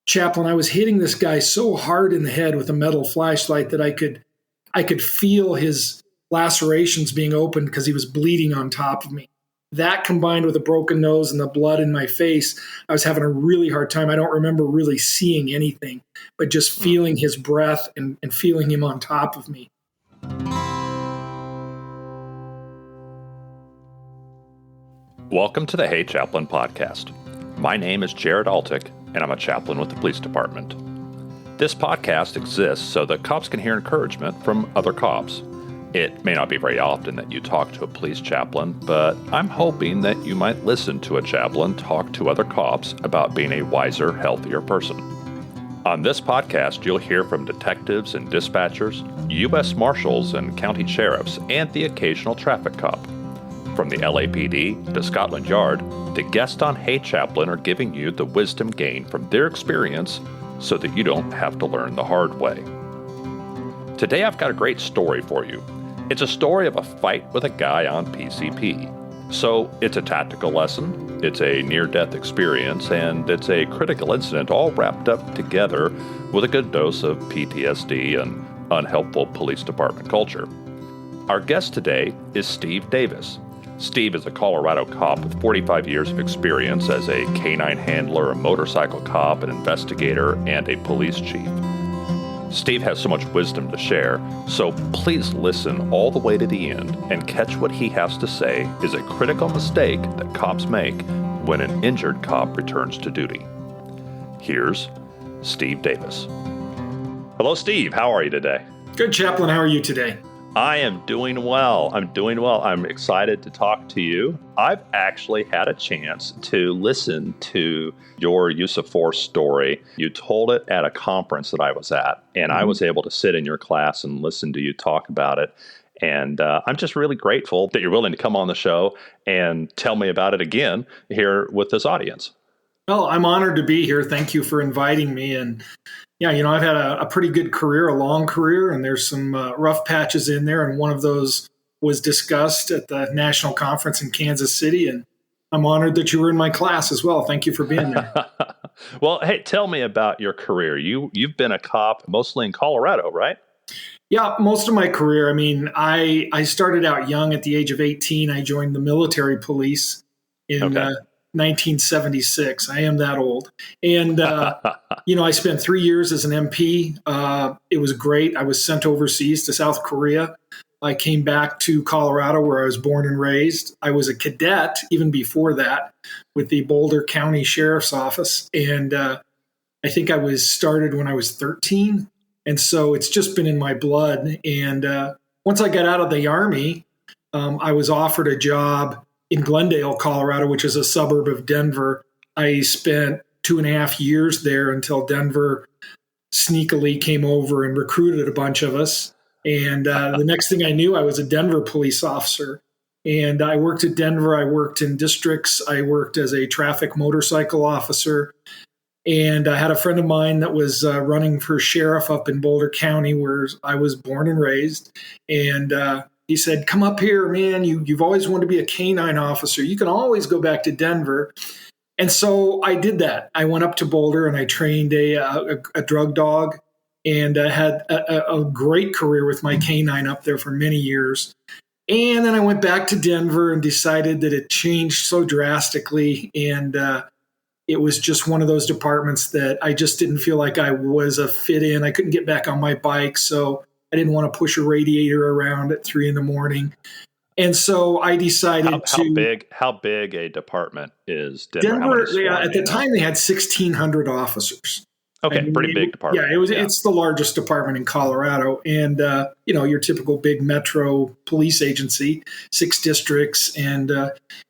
Chaplain, I was hitting this guy so hard in the head with a metal flashlight that I could feel his lacerations being opened because he was bleeding on top of me. That combined with a broken nose and the blood in my face, I was having a really hard time. I don't remember really seeing anything, but just feeling his breath and feeling him on top of me. Welcome to the Hey Chaplain podcast. My name is Jared Altick, and I'm a chaplain with the police department. This podcast exists so that cops can hear encouragement from other cops. It may not be very often that you talk to a police chaplain, but I'm hoping that you might listen to a chaplain talk to other cops about being a wiser, healthier person. On this podcast, you'll hear from detectives and dispatchers, U.S. Marshals and county sheriffs, and the occasional traffic cop. From the LAPD to Scotland Yard, the guests on Hey Chaplain are giving you the wisdom gained from their experience so that you don't have to learn the hard way. Today I've got a great story for you. It's a story of a fight with a guy on PCP. So it's a tactical lesson, it's a near-death experience, and it's a critical incident all wrapped up together with a good dose of PTSD and unhelpful police department culture. Our guest today is Steve Davis. Steve is a Colorado cop with 45 years of experience as a canine handler, a motorcycle cop, an investigator, and a police chief. Steve has so much wisdom to share, so please listen all the way to the end and catch what he has to say is a critical mistake that cops make when an injured cop returns to duty. Here's Steve Davis. Hello, Steve. How are you today? Good, Chaplain. How are you today? I am doing well. I'm excited to talk to you. I've actually had a chance to listen to your use of force story. You told it at a conference that I was at, and I was able to sit in your class and listen to you talk about it. And I'm just really grateful that you're willing to come on the show and tell me about it again here with this audience. Well, I'm honored to be here. Thank you for inviting me. And yeah, I've had a pretty good career, a long career, and there's some rough patches in there. And one of those was discussed at the national conference in Kansas City. And I'm honored that you were in my class as well. Thank you for being there. Well, hey, tell me about your career. You've been a cop mostly in Colorado, right? Yeah, most of my career. I mean, I started out young at the age of 18. I joined the military police in 1976. I am that old. And, I spent 3 years as an MP. It was great. I was sent overseas to South Korea. I came back to Colorado where I was born and raised. I was a cadet even before that with the Boulder County Sheriff's Office. And I think I was started when I was 13. And so it's just been in my blood. And once I got out of the Army, I was offered a job in Glendale, Colorado, which is a suburb of Denver. I spent 2.5 years there until Denver sneakily came over and recruited a bunch of us. And the next thing I knew, I was a Denver police officer. And I worked at Denver. I worked in districts. I worked as a traffic motorcycle officer. And I had a friend of mine that was running for sheriff up in Boulder County, where I was born and raised. And he said, "Come up here, man. You've always wanted to be a canine officer. You can always go back to Denver." And so I did that. I went up to Boulder and I trained a drug dog, and I had a great career with my canine up there for many years. And then I went back to Denver and decided that it changed so drastically. And it was just one of those departments that I just didn't feel like I was a fit in. I couldn't get back on my bike. So I didn't want to push a radiator around at 3 a.m. And so I decided How big a department is Denver? At the time, they had 1,600 officers. Okay, pretty big department. Yeah, it's the largest department in Colorado. And, your typical big metro police agency, 6 districts, and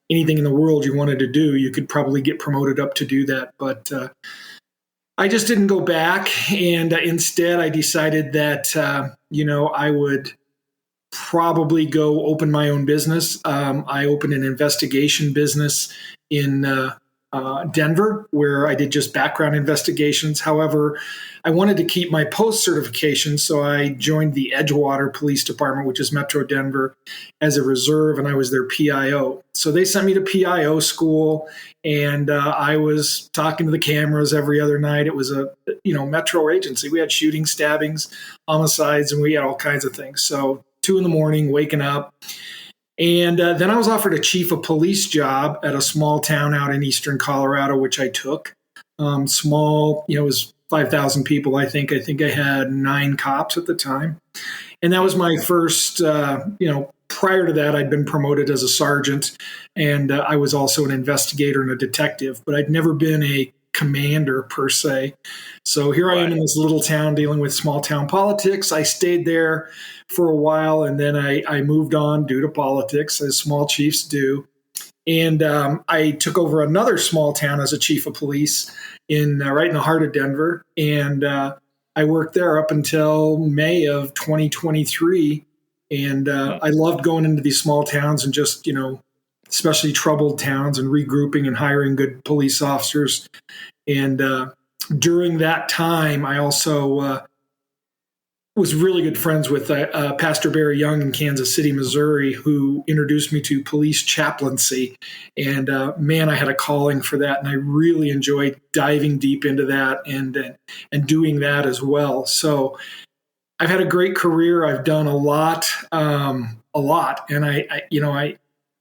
anything in the world you wanted to do, you could probably get promoted up to do that. But I just didn't go back. And instead, I decided that, I would probably go open my own business. I opened an investigation business in Denver, where I did just background investigations. However, I wanted to keep my post certification, so I joined the Edgewater Police Department, which is Metro Denver, as a reserve, and I was their PIO. So they sent me to PIO school, and I was talking to the cameras every other night. It was a Metro agency. We had shootings, stabbings, homicides, and we had all kinds of things. So 2 a.m, waking up. And then I was offered a chief of police job at a small town out in eastern Colorado, which I took. Small, it was 5,000 people, I think. I think I had 9 cops at the time. And that was my first, prior to that, I'd been promoted as a sergeant, and I was also an investigator and a detective, but I'd never been a commander per se. So here I am in this little town dealing with small town politics. I stayed there for a while, and then I moved on due to politics, as small chiefs do. And I took over another small town as a chief of police right in the heart of Denver. And I worked there up until May of 2023. And I loved going into these small towns and just, especially troubled towns, and regrouping and hiring good police officers. And during that time, I also was really good friends with Pastor Barry Young in Kansas City, Missouri, who introduced me to police chaplaincy. And man, I had a calling for that, and I really enjoyed diving deep into that and doing that as well. So I've had a great career. I've done a lot, and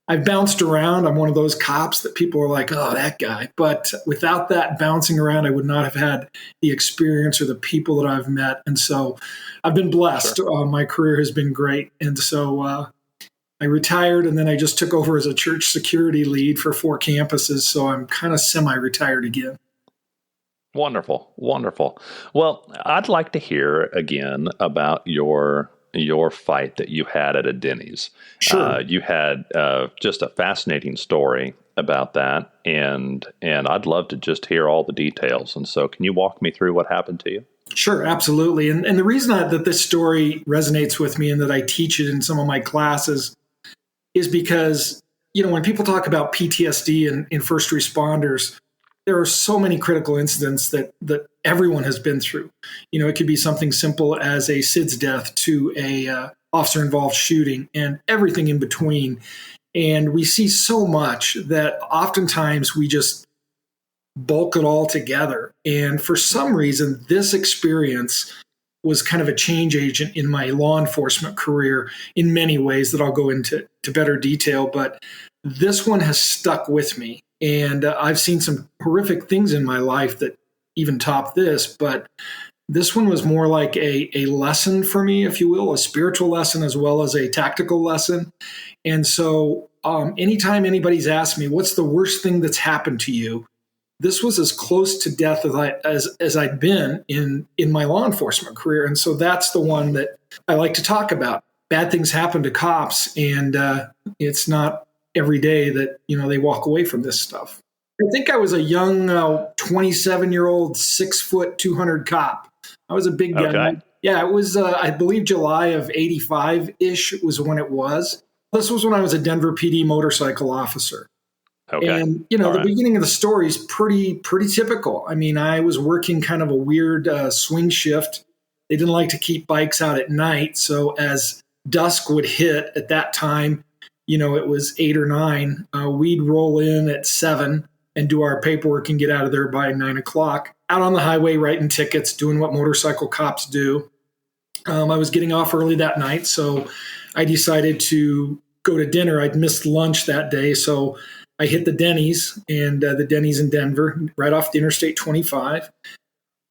I've bounced around. I'm one of those cops that people are like, oh, that guy. But without that bouncing around, I would not have had the experience or the people that I've met. And so I've been blessed. Sure. My career has been great. And so I retired, and then I just took over as a church security lead for 4 campuses. So I'm kind of semi-retired again. Wonderful. Wonderful. Well, I'd like to hear again about your fight that you had at a Denny's. Sure. You had just a fascinating story about that, and I'd love to just hear all the details. And so can you walk me through what happened to you? Sure, absolutely. And the reason that this story resonates with me and that I teach it in some of my classes is because, when people talk about PTSD in first responders, there are so many critical incidents that everyone has been through. It could be something simple as a SIDS death to a officer-involved shooting and everything in between. And we see so much that oftentimes we just bulk it all together. And for some reason, this experience was kind of a change agent in my law enforcement career in many ways that I'll go into better detail. But this one has stuck with me. And I've seen some horrific things in my life that even top this, but this one was more like a lesson for me, if you will, a spiritual lesson as well as a tactical lesson. And so anytime anybody's asked me, what's the worst thing that's happened to you? This was as close to death as I'd been in my law enforcement career. And so that's the one that I like to talk about. Bad things happen to cops, and it's not every day that, they walk away from this stuff. I think I was a young 27-year-old, 6 foot, 200 cop. I was a big guy. Okay. Yeah, it was, I believe July of 85-ish was when it was. This was when I was a Denver PD motorcycle officer. Okay. And, the beginning of the story is pretty typical. I mean, I was working kind of a weird swing shift. They didn't like to keep bikes out at night. So as dusk would hit at that time, it was 8 or 9. We'd roll in at 7 and do our paperwork and get out of there by 9 o'clock. Out on the highway, writing tickets, doing what motorcycle cops do. I was getting off early that night, so I decided to go to dinner. I'd missed lunch that day, so I hit the Denny's, and the Denny's in Denver, right off the Interstate 25.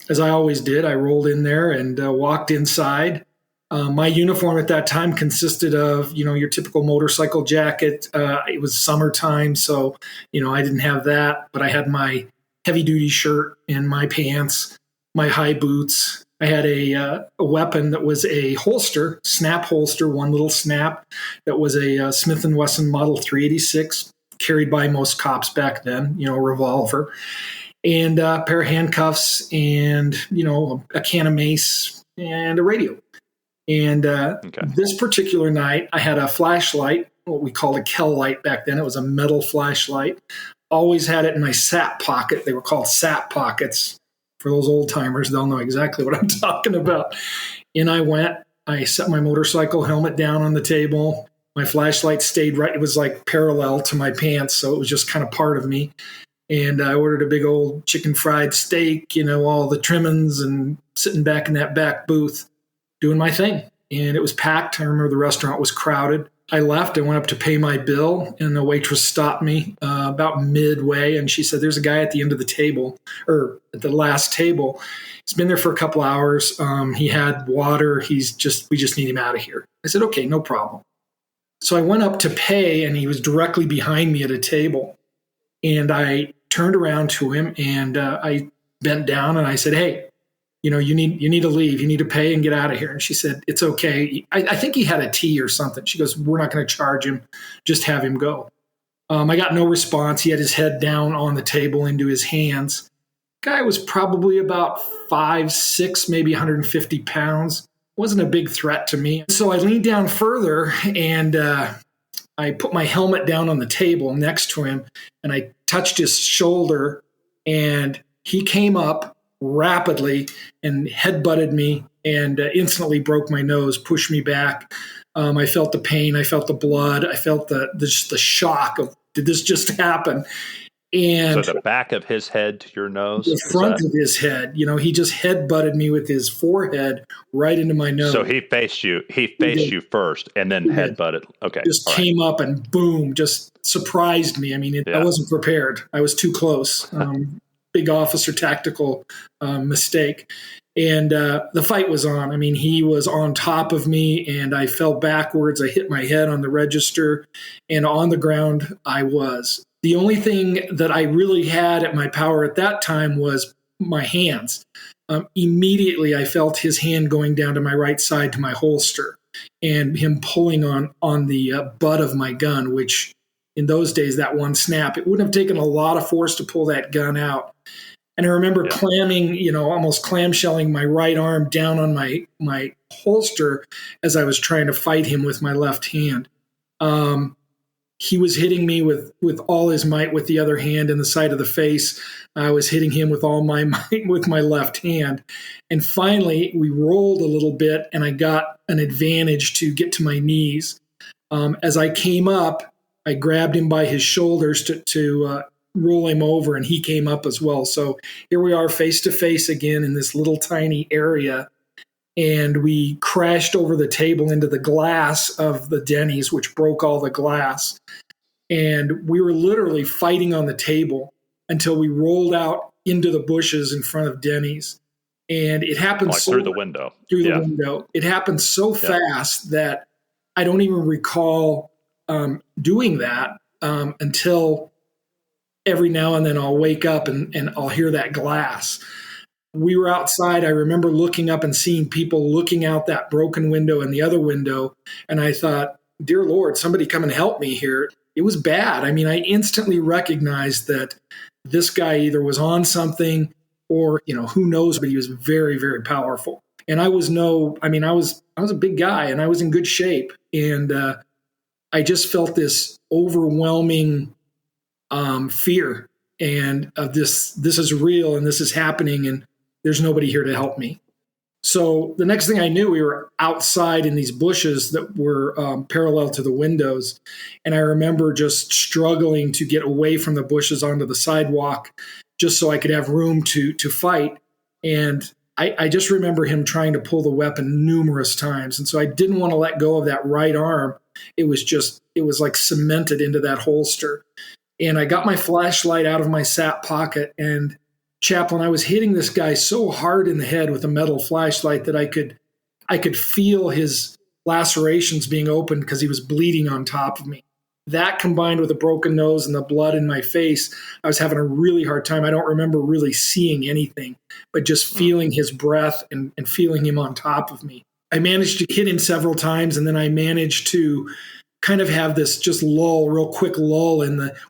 As I always did, I rolled in there and walked inside. My uniform at that time consisted of, your typical motorcycle jacket. It was summertime, so, I didn't have that, but I had my heavy-duty shirt and my pants, my high boots. I had a weapon that was a holster, snap holster, one little snap, that was a Smith & Wesson Model 386, carried by most cops back then, a revolver, and a pair of handcuffs and, a can of mace and a radio. And This particular night, I had a flashlight, what we called a Kell light back then. It was a metal flashlight. always had it in my sap pocket. They were called sap pockets. For those old timers, they'll know exactly what I'm talking about. In I went. I set my motorcycle helmet down on the table. My flashlight stayed right. It was like parallel to my pants, so it was just kind of part of me. And I ordered a big old chicken fried steak, all the trimmings, and sitting back in that back booth doing my thing. And it was packed. I remember the restaurant was crowded. I left. I went up to pay my bill, and the waitress stopped me about midway, and she said, "There's a guy at the end of the table, or at the last table. He's been there for a couple hours. He had water. We just need him out of here." I said, "Okay, no problem." So I went up to pay, and he was directly behind me at a table. And I turned around to him, and I bent down, and I said, "Hey, you need to leave. You need to pay and get out of here." And she said, "It's okay. I think he had a tea or something." She goes, "We're not going to charge him. Just have him go." I got no response. He had his head down on the table into his hands. Guy was probably about 5'6", maybe 150 pounds. Wasn't a big threat to me. So I leaned down further, and I put my helmet down on the table next to him, and I touched his shoulder, and he came up rapidly and headbutted me and instantly broke my nose, pushed me back. I felt the pain. I felt the blood. I felt the shock of, did this just happen? And so the back of his head to your nose? The front of his head. He just headbutted me with his forehead right into my nose. So he faced you. He faced you first and then headbutted. Okay. Just came up and boom, just surprised me. I mean, I wasn't prepared. I was too close. Big officer tactical mistake. And the fight was on. I mean, he was on top of me, and I fell backwards. I hit my head on the register, and on the ground I was. The only thing that I really had at my power at that time was my hands. Immediately, I felt his hand going down to my right side to my holster, and him pulling on the butt of my gun, which in those days, that one snap, it wouldn't have taken a lot of force to pull that gun out. And I remember almost clamshelling my right arm down on my holster as I was trying to fight him with my left hand. He was hitting me with all his might with the other hand in the side of the face. I was hitting him with all my might with my left hand. And finally, we rolled a little bit, and I got an advantage to get to my knees. As I came up, I grabbed him by his shoulders to roll him over, and he came up as well. So here we are face to face again in this little tiny area. And we crashed over the table into the glass of the Denny's, which broke all the glass. And we were literally fighting on the table until we rolled out into the bushes in front of Denny's. And it happened through the window. Through the window. It happened so fast that I don't even recall doing that until every now and then I'll wake up and I'll hear that glass. We were outside. I remember looking up and seeing people looking out that broken window and the other window. And I thought, dear Lord, somebody come and help me here. It was bad. I mean, I instantly recognized that this guy either was on something or, who knows, but he was very, very powerful. And I was a big guy, and I was in good shape. And I just felt this overwhelming fear and of this is real and this is happening, and there's nobody here to help me. So the next thing I knew, we were outside in these bushes that were parallel to the windows. And I remember just struggling to get away from the bushes onto the sidewalk just so I could have room to fight. And I just remember him trying to pull the weapon numerous times. And so I didn't want to let go of that right arm. It was like cemented into that holster. And I got my flashlight out of my sap pocket, and Chaplain, I was hitting this guy so hard in the head with a metal flashlight that I could feel his lacerations being opened because he was bleeding on top of me. That combined with a broken nose and the blood in my face, I was having a really hard time. I don't remember really seeing anything, but just feeling his breath and feeling him on top of me. I managed to hit him several times, and then I managed to kind of have this just real quick lull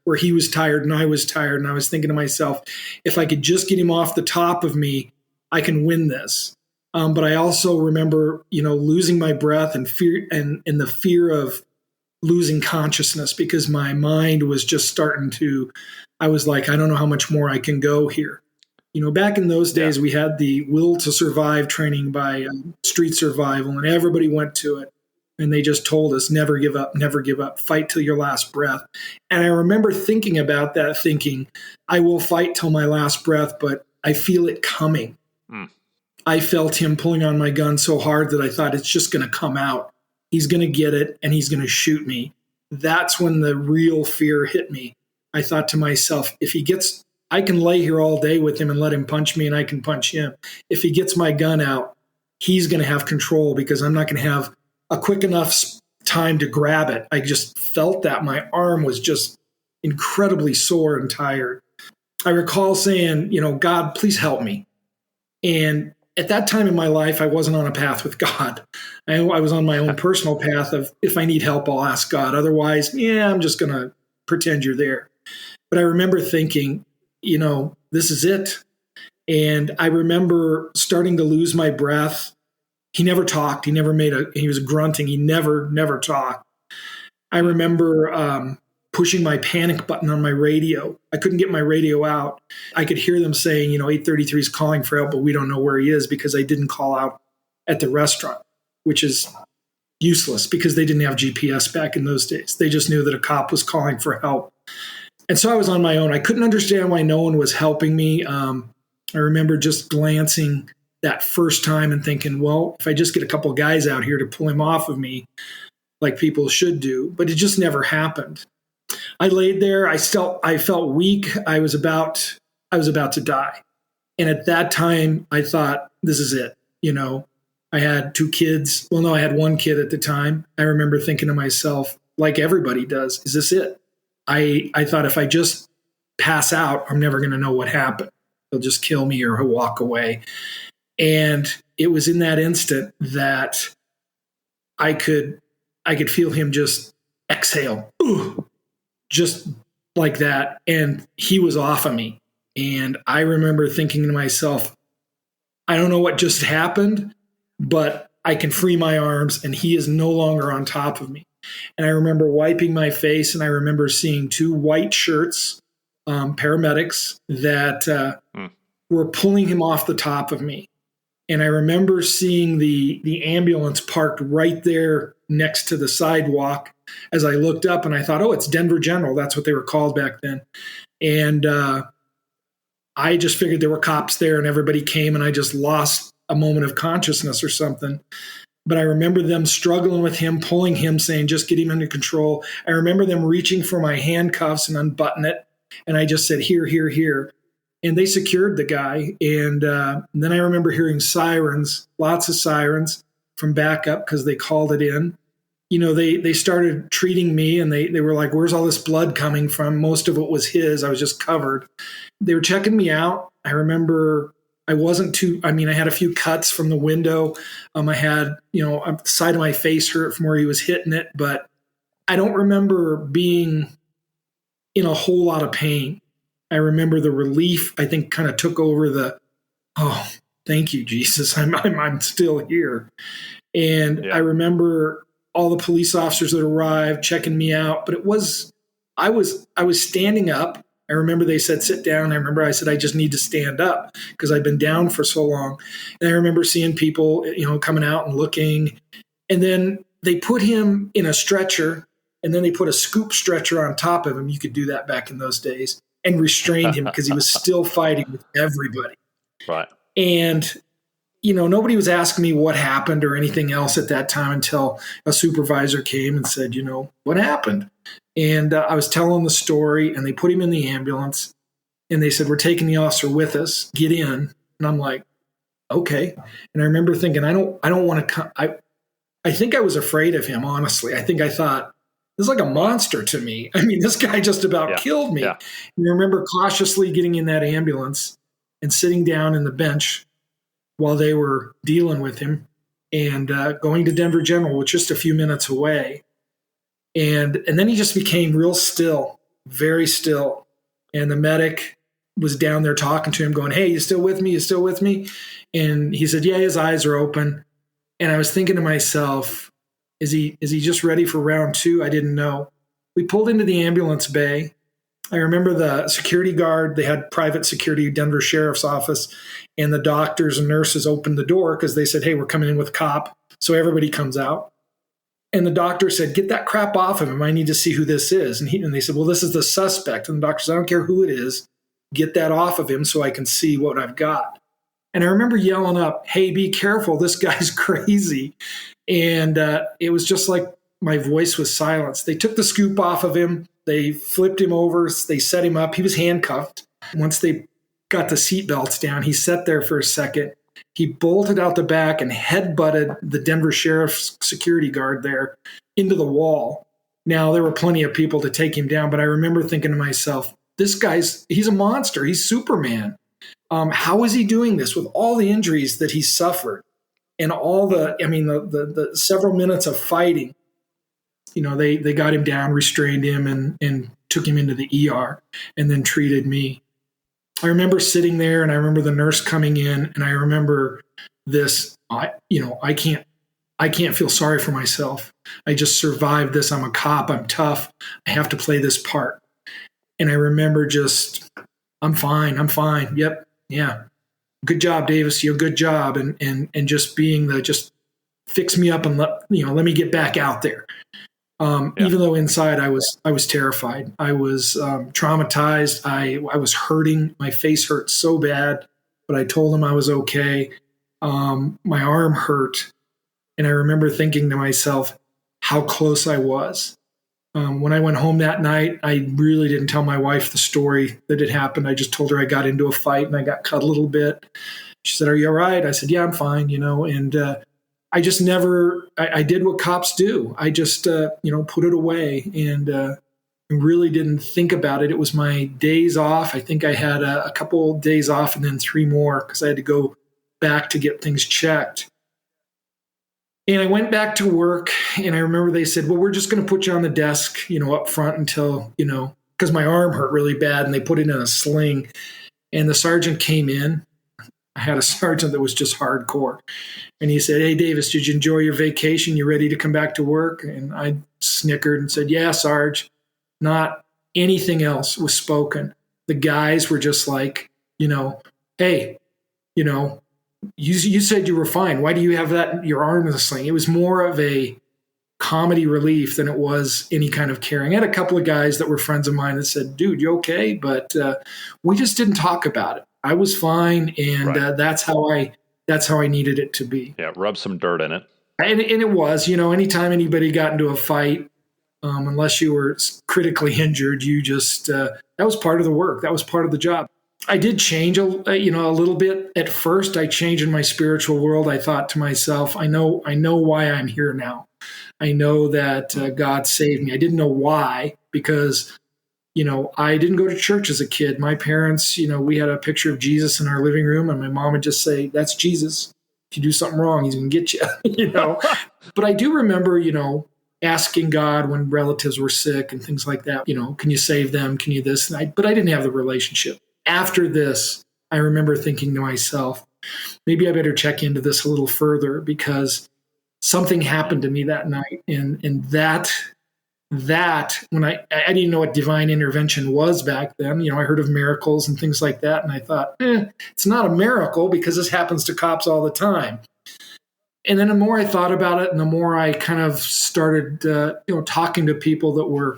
where he was tired and I was tired. And I was thinking to myself, if I could just get him off the top of me, I can win this. But I also remember, losing my breath and fear and the fear of losing consciousness, because my mind was just starting to I was like, I don't know how much more I can go here. Back in those days, we had the Will to Survive training by Street Survival, and everybody went to it. And they just told us, never give up, fight till your last breath. And I remember thinking about that, thinking, I will fight till my last breath, but I feel it coming. I felt him pulling on my gun so hard that I thought it's just going to come out. He's going to get it and he's going to shoot me. That's when the real fear hit me. I thought to myself, I can lay here all day with him and let him punch me and I can punch him. If he gets my gun out, he's going to have control because I'm not going to have a quick enough time to grab it. I just felt that my arm was just incredibly sore and tired. I recall saying, God, please help me. And at that time in my life, I wasn't on a path with God. I was on my own personal path of, if I need help, I'll ask God. Otherwise, I'm just going to pretend you're there. But I remember thinking, this is it. And I remember starting to lose my breath. He never talked. He was grunting. He never talked. I remember pushing my panic button on my radio. I couldn't get my radio out. I could hear them saying, 833 is calling for help, but we don't know where he is because I didn't call out at the restaurant, which is useless because they didn't have GPS back in those days. They just knew that a cop was calling for help. And so I was on my own. I couldn't understand why no one was helping me. I remember just glancing that first time and thinking, well, if I just get a couple guys out here to pull him off of me, like people should do, but it just never happened. I laid there. I felt weak. I was about to die. And at that time, I thought, this is it. I had 2 kids. Well, no, I had 1 kid at the time. I remember thinking to myself, like everybody does, is this it? I thought if I just pass out, I'm never going to know what happened. They'll just kill me or he'll walk away. And it was in that instant that I could feel him just exhale, just like that. And he was off of me. And I remember thinking to myself, I don't know what just happened, but I can free my arms and he is no longer on top of me. And I remember wiping my face and I remember seeing 2 white shirts, paramedics that were pulling him off the top of me. And I remember seeing the ambulance parked right there next to the sidewalk as I looked up and I thought, oh, it's Denver General. That's what they were called back then. And I just figured there were cops there and everybody came and I just lost a moment of consciousness or something. But I remember them struggling with him, pulling him, saying, just get him under control. I remember them reaching for my handcuffs and unbutton it. And I just said, here, here, here. And they secured the guy. And then I remember hearing sirens, lots of sirens from backup because they called it in. They started treating me and they were like, where's all this blood coming from? Most of it was his. I was just covered. They were checking me out. I remember I had a few cuts from the window. I had, the side of my face hurt from where he was hitting it, but I don't remember being in a whole lot of pain. I remember the relief, I think, kind of took over oh, thank you, Jesus. I'm still here. And I remember all the police officers that arrived checking me out, but I was standing up. I remember they said, sit down. I remember I said, I just need to stand up because I've been down for so long. And I remember seeing people, coming out and looking. And then they put him in a stretcher and then they put a scoop stretcher on top of him. You could do that back in those days and restrained him because he was still fighting with everybody. Right. And, nobody was asking me what happened or anything else at that time until a supervisor came and said, what happened? And I was telling the story and they put him in the ambulance and they said, we're taking the officer with us, get in. And I'm like, okay. And I remember thinking, I don't want to come. I think I was afraid of him, honestly. I think I thought, this is like a monster to me. I mean, this guy just about killed me. Yeah. And I remember cautiously getting in that ambulance and sitting down in the bench while they were dealing with him and going to Denver General, which was just a few minutes away. And then he just became real still, very still. And the medic was down there talking to him going, hey, you still with me? You still with me? And he said, yeah, his eyes are open. And I was thinking to myself, is he just ready for round 2? I didn't know. We pulled into the ambulance bay I remember the security guard, they had private security, Denver Sheriff's Office, and the doctors and nurses opened the door because they said, hey, we're coming in with a cop. So everybody comes out. And the doctor said, get that crap off of him. I need to see who this is. And they said, well, this is the suspect. And the doctor said, I don't care who it is. Get that off of him so I can see what I've got. And I remember yelling up, hey, be careful. This guy's crazy. And it was just like my voice was silenced. They took the scoop off of him. They flipped him over. They set him up. He was handcuffed. Once they got the seatbelts down, he sat there for a second. He bolted out the back and headbutted the Denver Sheriff's security guard there into the wall. Now, there were plenty of people to take him down, but I remember thinking to myself, he's a monster. He's Superman. How is he doing this with all the injuries that he suffered and all the several minutes of fighting? They got him down, restrained him, and took him into the ER and then treated me. I remember sitting there, and I remember the nurse coming in, and I remember this. I can't feel sorry for myself. I just survived this. I'm a cop. I'm tough. I have to play this part. And I remember I'm fine. Yep. Yeah. Good job, Davis. Good job. And just being just fix me up and let me get back out there. Even though inside I was terrified, I was traumatized. I was hurting. My face hurt so bad, but I told him I was okay. My arm hurt. And I remember thinking to myself how close I was. When I went home that night, I really didn't tell my wife the story that had happened. I just told her I got into a fight and I got cut a little bit. She said, are you all right? I said, yeah, I'm fine, and I just I did what cops do. I just, put it away and really didn't think about it. It was my days off. I think I had a couple days off and then 3 more because I had to go back to get things checked. And I went back to work, and I remember they said, well, we're just going to put you on the desk, up front until, because my arm hurt really bad, and they put it in a sling. And the sergeant came in. I had a sergeant that was just hardcore. And he said, hey, Davis, did you enjoy your vacation? You ready to come back to work? And I snickered and said, yeah, Sarge. Not anything else was spoken. The guys were just like, hey, you said you were fine. Why do you have that your arm in a sling? It was more of a comedy relief than it was any kind of caring. I had a couple of guys that were friends of mine that said, dude, you okay? But we just didn't talk about it. I was fine, and right. That's how I needed it to be. Yeah, rub some dirt in it. And it was, anytime anybody got into a fight, unless you were critically injured, you just that was part of the work. That was part of the job. I did change a little bit. At first, I changed in my spiritual world. I thought to myself, I know why I'm here now. I know that God saved me. I didn't know why, because I didn't go to church as a kid. My parents, we had a picture of Jesus in our living room, and my mom would just say, that's Jesus. If you do something wrong, he's going to get you, But I do remember, asking God when relatives were sick and things like that, can you save them? Can you this? But I didn't have the relationship. After this, I remember thinking to myself, maybe I better check into this a little further, because something happened to me that night. And that when I didn't know what divine intervention was back then. I heard of miracles and things like that. And I thought, it's not a miracle because this happens to cops all the time. And then the more I thought about it and the more I kind of started, talking to people that were,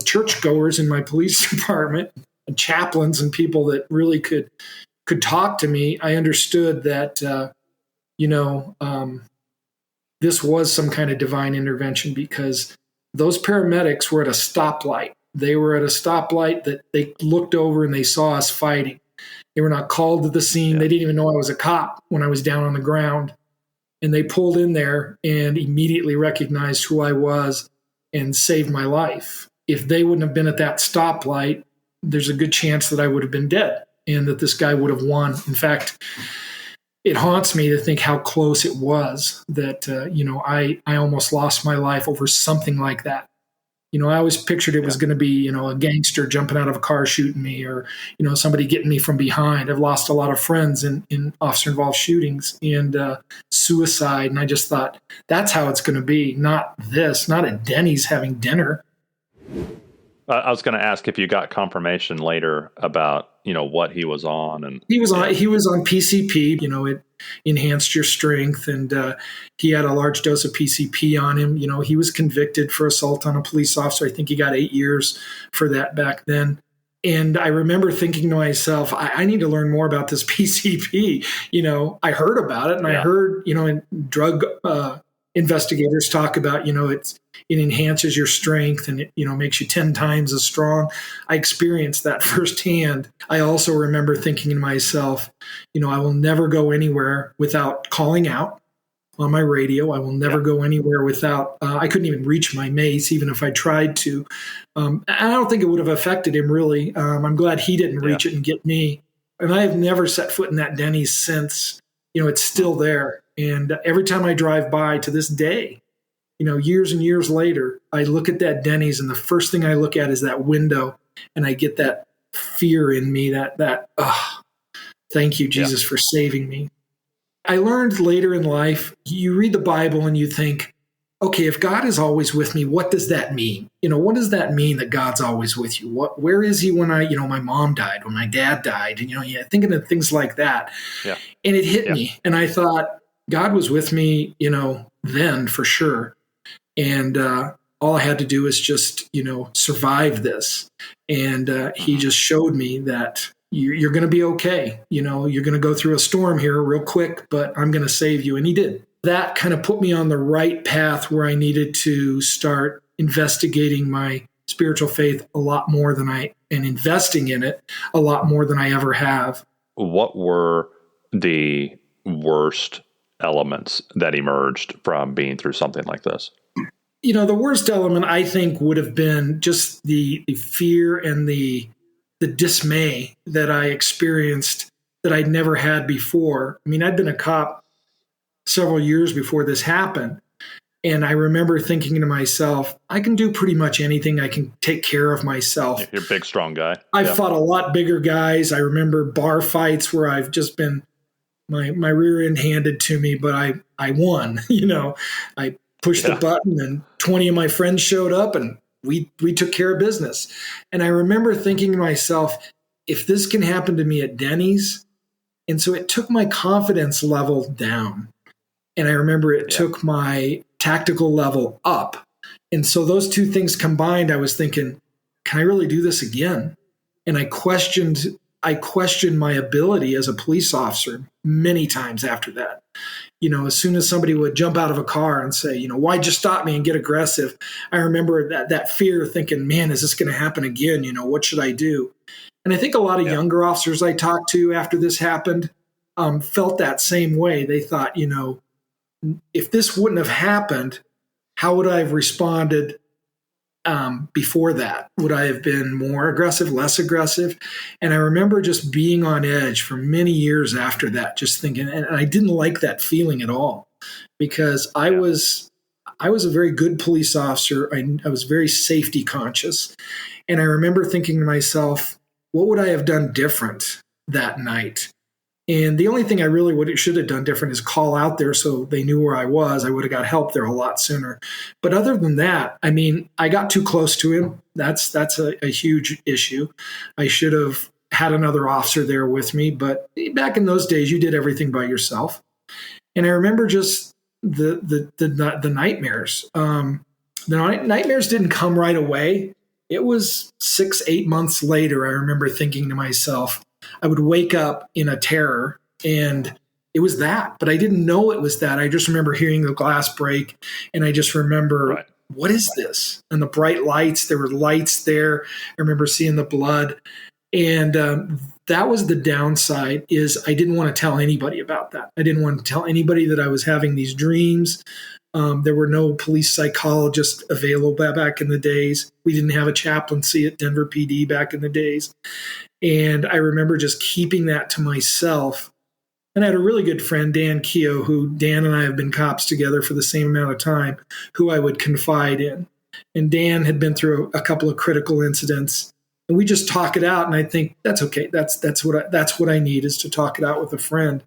churchgoers in my police department and chaplains and people that really could talk to me, I understood that, this was some kind of divine intervention, because those paramedics were at a stoplight. They were at a stoplight that they looked over and they saw us fighting. They were not called to the scene. They didn't even know I was a cop when I was down on the ground. And they pulled in there and immediately recognized who I was and saved my life. If they wouldn't have been at that stoplight, there's a good chance that I would have been dead and that this guy would have won. In fact, it haunts me to think how close it was that, I almost lost my life over something like that. I always pictured it was going to be, a gangster jumping out of a car shooting me, or, somebody getting me from behind. I've lost a lot of friends in officer-involved shootings and suicide. And I just thought, that's how it's going to be. Not this, not at Denny's having dinner. I was going to ask if you got confirmation later about, what he was on. And he was on PCP. It enhanced your strength, and he had a large dose of PCP on him. He was convicted for assault on a police officer. I think he got 8 years for that back then. And I remember thinking to myself, I need to learn more about this PCP. I heard about it, and I heard, drug investigators talk about, it enhances your strength and it, makes you 10 times as strong. I experienced that firsthand. I also remember thinking to myself, I will never go anywhere without calling out on my radio. I will never go anywhere without, I couldn't even reach my mace, even if I tried to. I don't think it would have affected him really. I'm glad he didn't reach it and get me. And I have never set foot in that Denny's since. It's still there. And every time I drive by to this day, years and years later, I look at that Denny's and the first thing I look at is that window, and I get that fear in me that thank you, Jesus, for saving me. I learned later in life, you read the Bible and you think, okay, if God is always with me, what does that mean? What does that mean that God's always with you? Where is he when my mom died, when my dad died? And, thinking of things like that. Yeah. And it hit me. And I thought, God was with me, then for sure. And all I had to do is just, survive this. And he just showed me that you're going to be okay. You're going to go through a storm here real quick, but I'm going to save you. And he did. That kind of put me on the right path where I needed to start investigating my spiritual faith a lot more and investing in it a lot more than I ever have. What were the worst elements that emerged from being through something like this? The worst element, I think, would have been just the fear and the dismay that I experienced that I'd never had before. I mean, I'd been a cop several years before this happened. And I remember thinking to myself, I can do pretty much anything. I can take care of myself. You're a big, strong guy. I've fought a lot bigger guys. I remember bar fights where I've just been my rear end handed to me, but I won. I pushed the button and 20 of my friends showed up and we took care of business. And I remember thinking to myself, if this can happen to me at Denny's, and so it took my confidence level down. And I remember it took my tactical level up. And so those two things combined, I was thinking, can I really do this again? And I questioned my ability as a police officer many times after that. As soon as somebody would jump out of a car and say, why'd you stop me and get aggressive? I remember that fear thinking, man, is this going to happen again? What should I do? And I think a lot of younger officers I talked to after this happened felt that same way. They thought, if this wouldn't have happened, how would I have responded before that? Would I have been more aggressive, less aggressive? And I remember just being on edge for many years after that, just thinking, and I didn't like that feeling at all because I was a very good police officer. I was very safety conscious. And I remember thinking to myself, what would I have done different that night? And the only thing I really should have done different is call out there so they knew where I was. I would have got help there a lot sooner. But other than that, I mean, I got too close to him. That's a huge issue. I should have had another officer there with me. But back in those days, you did everything by yourself. And I remember just the nightmares. The nightmares didn't come right away. It was 6-8 months later. I remember thinking to myself, I would wake up in a terror, and it was that. But I didn't know it was that. I just remember hearing the glass break, and I just remember, what is this? And the bright lights, there were lights there. I remember seeing the blood. And that was the downside, is I didn't want to tell anybody about that. I didn't want to tell anybody that I was having these dreams. There were no police psychologists available back in the days. We didn't have a chaplaincy at Denver PD back in the days. And I remember just keeping that to myself. And I had a really good friend, Dan Keogh, who Dan and I have been cops together for the same amount of time, who I would confide in. And Dan had been through a couple of critical incidents. And we just talk it out. And I think that's okay. That's what I need, is to talk it out with a friend.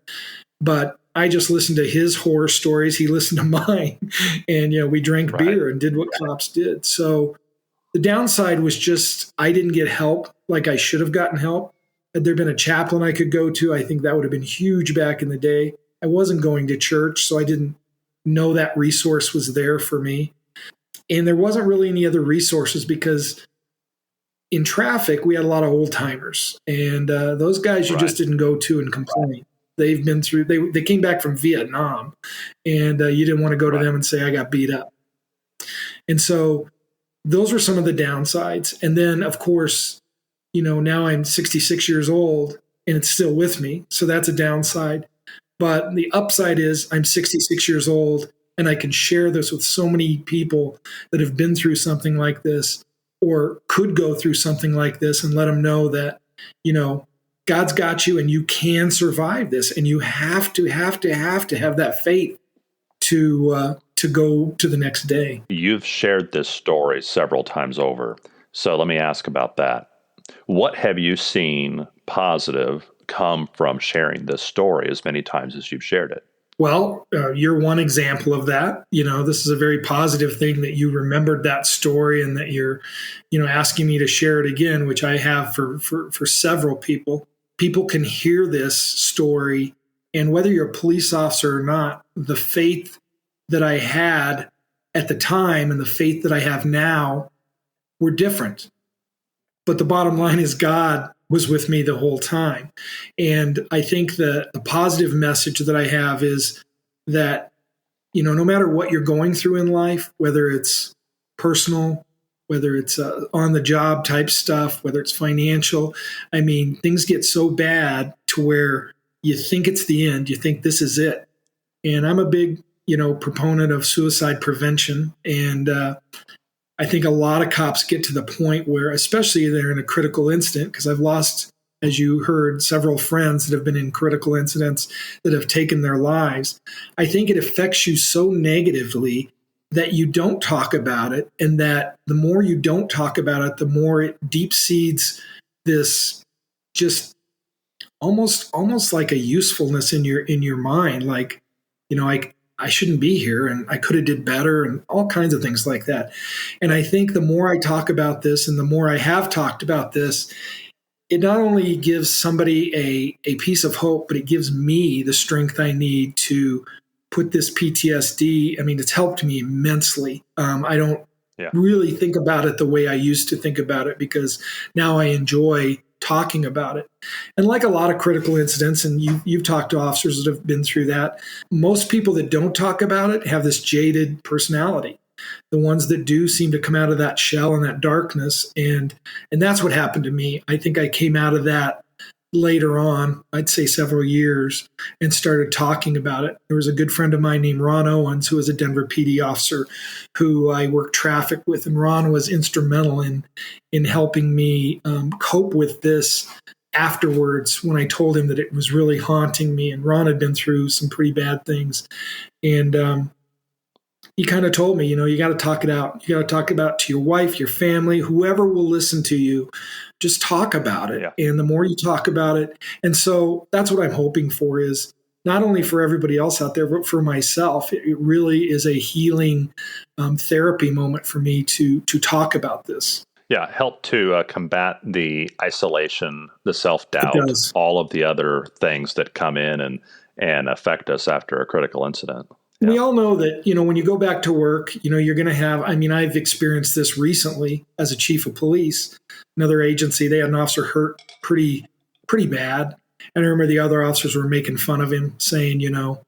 But I just listened to his horror stories. He listened to mine. And, we drank beer and did what cops did. So The downside was just I didn't get help like I should have gotten help. Had there been a chaplain I could go to, I think that would have been huge back in the day. I wasn't going to church, so I didn't know that resource was there for me. And there wasn't really any other resources because in traffic, we had a lot of old timers. And those guys you just didn't go to and complain. They've been through, they came back from Vietnam, and you didn't want to go to them and say, I got beat up. And so those were some of the downsides. And then, of course, now I'm 66 years old and it's still with me. So that's a downside. But the upside is I'm 66 years old and I can share this with so many people that have been through something like this or could go through something like this, and let them know that, God's got you and you can survive this. And you have to have that faith to go to the next day. You've shared this story several times over. So let me ask about that. What have you seen positive come from sharing this story as many times as you've shared it? Well, you're one example of that. This is a very positive thing that you remembered that story and that you're, asking me to share it again, which I have for several people. People can hear this story, and whether you're a police officer or not, the faith that I had at the time and the faith that I have now were different. But the bottom line is God was with me the whole time. And I think the positive message that I have is that, no matter what you're going through in life, whether it's personal, whether it's on the job type stuff, whether it's financial, things get so bad to where you think it's the end, you think this is it. And I'm a big proponent of suicide prevention. And I think a lot of cops get to the point where, especially they're in a critical incident, because I've lost, as you heard, several friends that have been in critical incidents that have taken their lives. I think it affects you so negatively that you don't talk about it. And that the more you don't talk about it, the more it deep seeds this just almost like a usefulness in your mind. Like, I shouldn't be here and I could have did better and all kinds of things like that. And I think the more I talk about this and the more I have talked about this, it not only gives somebody a piece of hope, but it gives me the strength I need to put this PTSD. It's helped me immensely. I don't really think about it the way I used to think about it, because now I enjoy talking about it. And like a lot of critical incidents, and you've talked to officers that have been through that, most people that don't talk about it have this jaded personality. The ones that do seem to come out of that shell and that darkness. And that's what happened to me. I think I came out of that later on, I'd say several years, and started talking about it. There was a good friend of mine named Ron Owens, who was a Denver PD officer who I worked traffic with. And Ron was instrumental in helping me cope with this afterwards, when I told him that it was really haunting me. And Ron had been through some pretty bad things. And he kind of told me, you got to talk it out. You got to talk about it to your wife, your family, whoever will listen to you. Just talk about it. Yeah. And the more you talk about it. And so that's what I'm hoping for, is not only for everybody else out there, but for myself. It really is a healing therapy moment for me to talk about this. Yeah, help to combat the isolation, the self-doubt, all of the other things that come in and affect us after a critical incident. Yeah. We all know that, when you go back to work, you're going to have, I've experienced this recently as a chief of police. Another agency, they had an officer hurt pretty bad. And I remember the other officers were making fun of him, saying, well,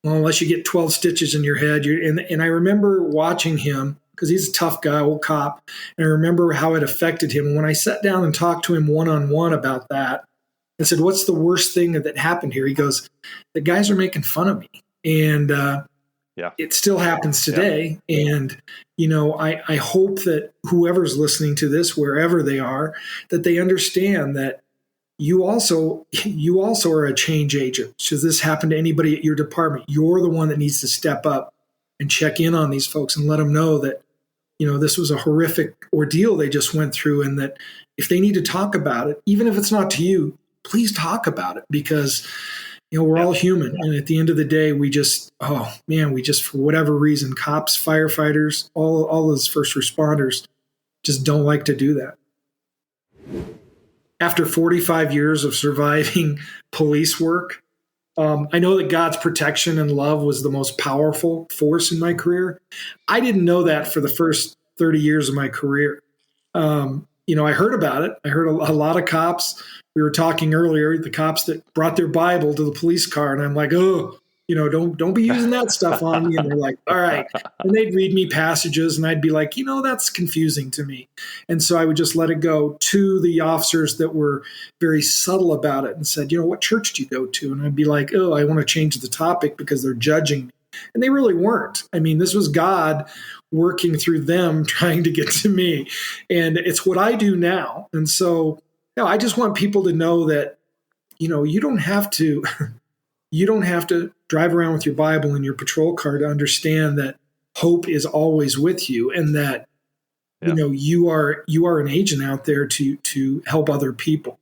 unless you get 12 stitches in your head. And I remember watching him, because he's a tough guy, old cop. And I remember how it affected him. And when I sat down and talked to him one-on-one about that, I said, what's the worst thing that happened here? He goes, the guys are making fun of me. And it still happens today. Yeah. And, I hope that whoever's listening to this, wherever they are, that they understand that you also are a change agent. Should this happen to anybody at your department, you're the one that needs to step up and check in on these folks and let them know that, this was a horrific ordeal they just went through. And that if they need to talk about it, even if it's not to you, please talk about it, because we're all human. And at the end of the day, we just, for whatever reason, cops, firefighters, all those first responders just don't like to do that. After 45 years of surviving police work, I know that God's protection and love was the most powerful force in my career. I didn't know that for the first 30 years of my career. I heard about it. I heard a lot of cops. We were talking earlier, the cops that brought their Bible to the police car, and I'm like, oh, don't be using that stuff on me. And they're like, all right. And they'd read me passages, and I'd be like, that's confusing to me. And so I would just let it go to the officers that were very subtle about it and said, what church do you go to? And I'd be like, oh, I want to change the topic because they're judging me. And they really weren't. I mean, this was God working through them, trying to get to me. And it's what I do now. And so I just want people to know that, you don't have to drive around with your Bible in your patrol car to understand that hope is always with you, and that, you are an agent out there to help other people.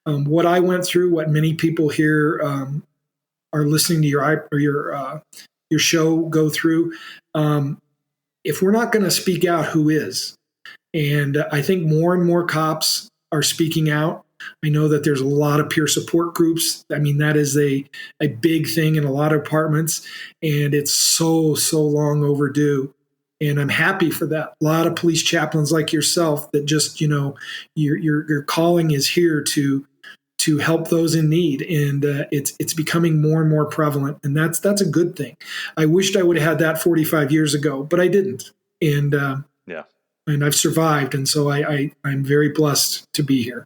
What I went through, what many people here are listening to your show go through. If we're not going to speak out, who is? And I think more and more cops are speaking out. I know that there's a lot of peer support groups. I mean, that is a big thing in a lot of departments, and it's so long overdue. And I'm happy for that. A lot of police chaplains like yourself that just, your calling is here to help those in need. And it's becoming more and more prevalent. And that's a good thing. I wished I would have had that 45 years ago, but I didn't. And I've survived. And so I'm very blessed to be here.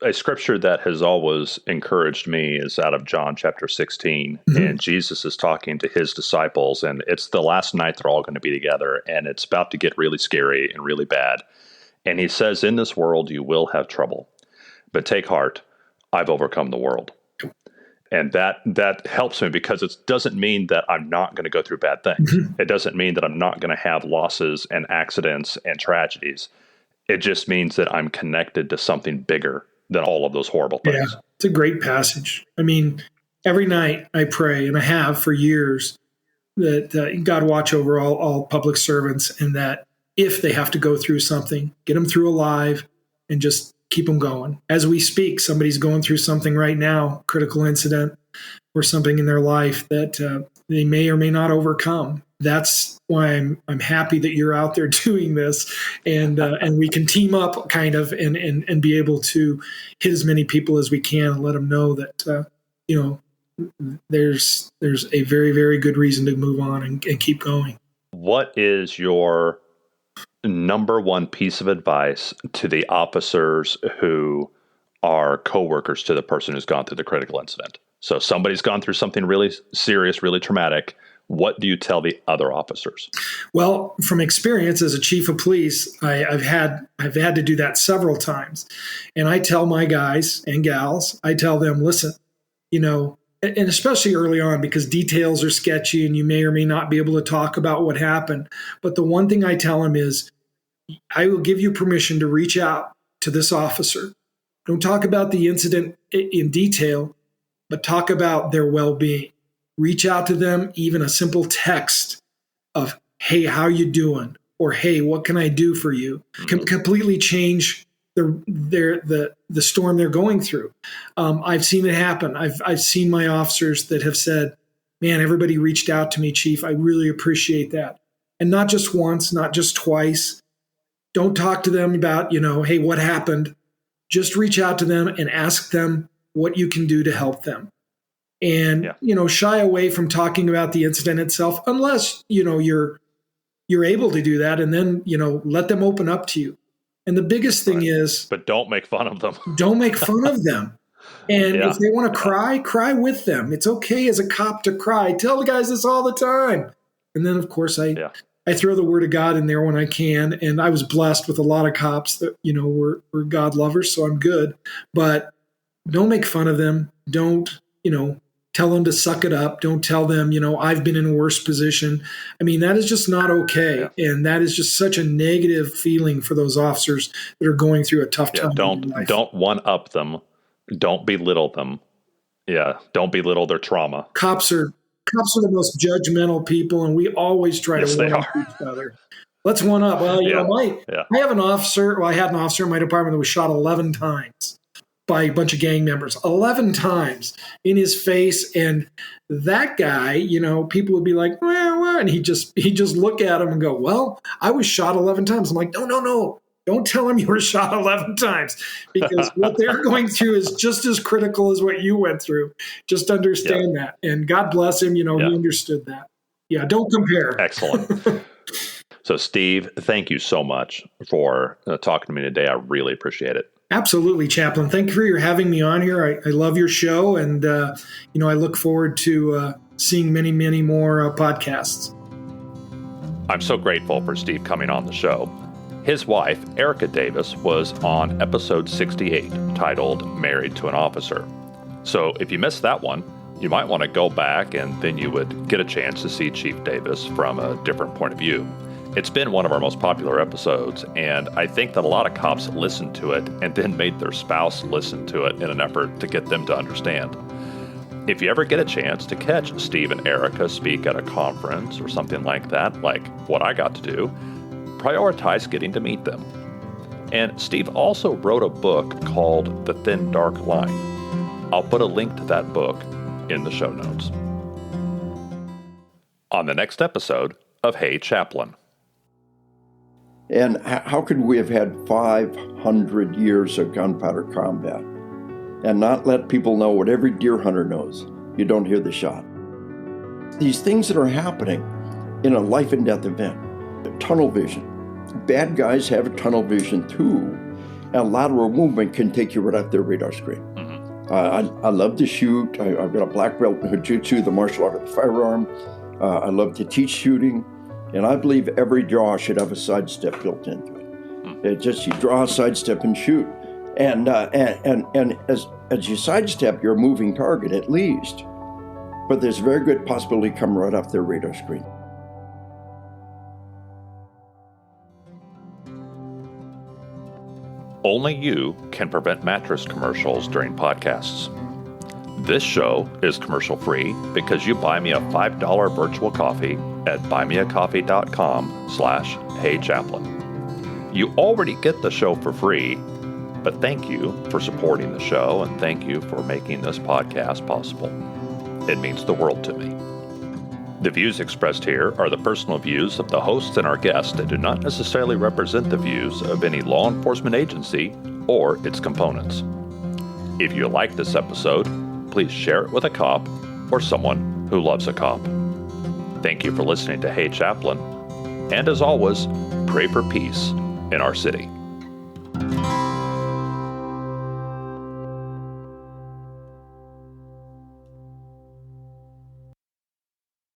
A scripture that has always encouraged me is out of John chapter 16. Mm-hmm. And Jesus is talking to his disciples, and it's the last night they're all going to be together, and it's about to get really scary and really bad. And he says, in this world, you will have trouble, but take heart. I've overcome the world. And that helps me, because it doesn't mean that I'm not going to go through bad things. Mm-hmm. It doesn't mean that I'm not going to have losses and accidents and tragedies. It just means that I'm connected to something bigger than all of those horrible things. Yeah, it's a great passage. I mean, every night I pray, and I have for years, that God watch over all public servants, and that if they have to go through something, get them through alive and just keep them going. As we speak, somebody's going through something right now, critical incident or something in their life that they may or may not overcome. That's why I'm happy that you're out there doing this, and we can team up kind of and be able to hit as many people as we can and let them know that there's a very, very good reason to move on and keep going. What is your number one piece of advice to the officers who are coworkers to the person who's gone through the critical incident? So somebody's gone through something really serious, really traumatic. What do you tell the other officers? Well, from experience as a chief of police, I've had to do that several times. And I tell my guys and gals, I tell them, listen, and especially early on, because details are sketchy and you may or may not be able to talk about what happened. But the one thing I tell them is, I will give you permission to reach out to this officer. Don't talk about the incident in detail, but talk about their well-being. Reach out to them, even a simple text of, hey, how you doing? Or, hey, what can I do for you? Can completely change the storm they're going through. I've seen it happen. I've seen my officers that have said, man, everybody reached out to me, Chief. I really appreciate that. And not just once, not just twice. Don't talk to them about, hey, what happened? Just reach out to them and ask them what you can do to help them. And, shy away from talking about the incident itself, unless, you're able to do that, and then, let them open up to you. And the biggest thing is... But don't make fun of them. Don't make fun of them. And if they want to cry with them. It's okay as a cop to cry. I tell the guys this all the time. And then, of course, I throw the word of God in there when I can. And I was blessed with a lot of cops that, were God lovers, so I'm good. But don't make fun of them. Don't, tell them to suck it up. Don't tell them, I've been in a worse position. I mean, that is just not okay. Yeah. And that is just such a negative feeling for those officers that are going through a tough time. Don't one-up them. Don't belittle them. Yeah. Don't belittle their trauma. Cops are the most judgmental people, and we always try to one-up each other. Let's one up. Well, Yeah. I have an officer. Well, I had an officer in my department that was shot 11 times by a bunch of gang members, 11 times in his face. And that guy, people would be like, well, and he just look at him and go, well, I was shot 11 times. I'm like, no. Don't tell him you were shot 11 times, because what they're going through is just as critical as what you went through. Just understand that. And God bless him, he understood that. Yeah, don't compare. Excellent. So, Steve, thank you so much for talking to me today. I really appreciate it. Absolutely, Chaplain. Thank you for having me on here. I love your show, and I look forward to seeing many, many more podcasts. I'm so grateful for Steve coming on the show. His wife, Erica Davis, was on episode 68, titled Married to an Officer. So if you missed that one, you might want to go back, and then you would get a chance to see Chief Davis from a different point of view. It's been one of our most popular episodes, and I think that a lot of cops listened to it and then made their spouse listen to it in an effort to get them to understand. If you ever get a chance to catch Steve and Erica speak at a conference or something like that, like what I got to do, prioritize getting to meet them. And Steve also wrote a book called The Thin Dark Line. I'll put a link to that book in the show notes. On the next episode of Hey Chaplain. And how could we have had 500 years of gunpowder combat and not let people know what every deer hunter knows? You don't hear the shot. These things that are happening in a life and death event, tunnel vision. Bad guys have tunnel vision too, and lateral movement can take you right off their radar screen. I love to shoot. I've got a black belt in Jiu-Jitsu, the martial art of the firearm. I love to teach shooting, and I believe every draw should have a sidestep built into it. It just, you draw a sidestep and shoot, and as you sidestep, you're a moving target at least, but there's a very good possibility come right off their radar screen. Only you can prevent mattress commercials during podcasts. This show is commercial free because you buy me a $5 virtual coffee at buymeacoffee.com/HeyChaplain. You already get the show for free, but thank you for supporting the show, and thank you for making this podcast possible. It means the world to me. The views expressed here are the personal views of the hosts and our guests and do not necessarily represent the views of any law enforcement agency or its components. If you like this episode, please share it with a cop or someone who loves a cop. Thank you for listening to Hey Chaplain, and as always, pray for peace in our city.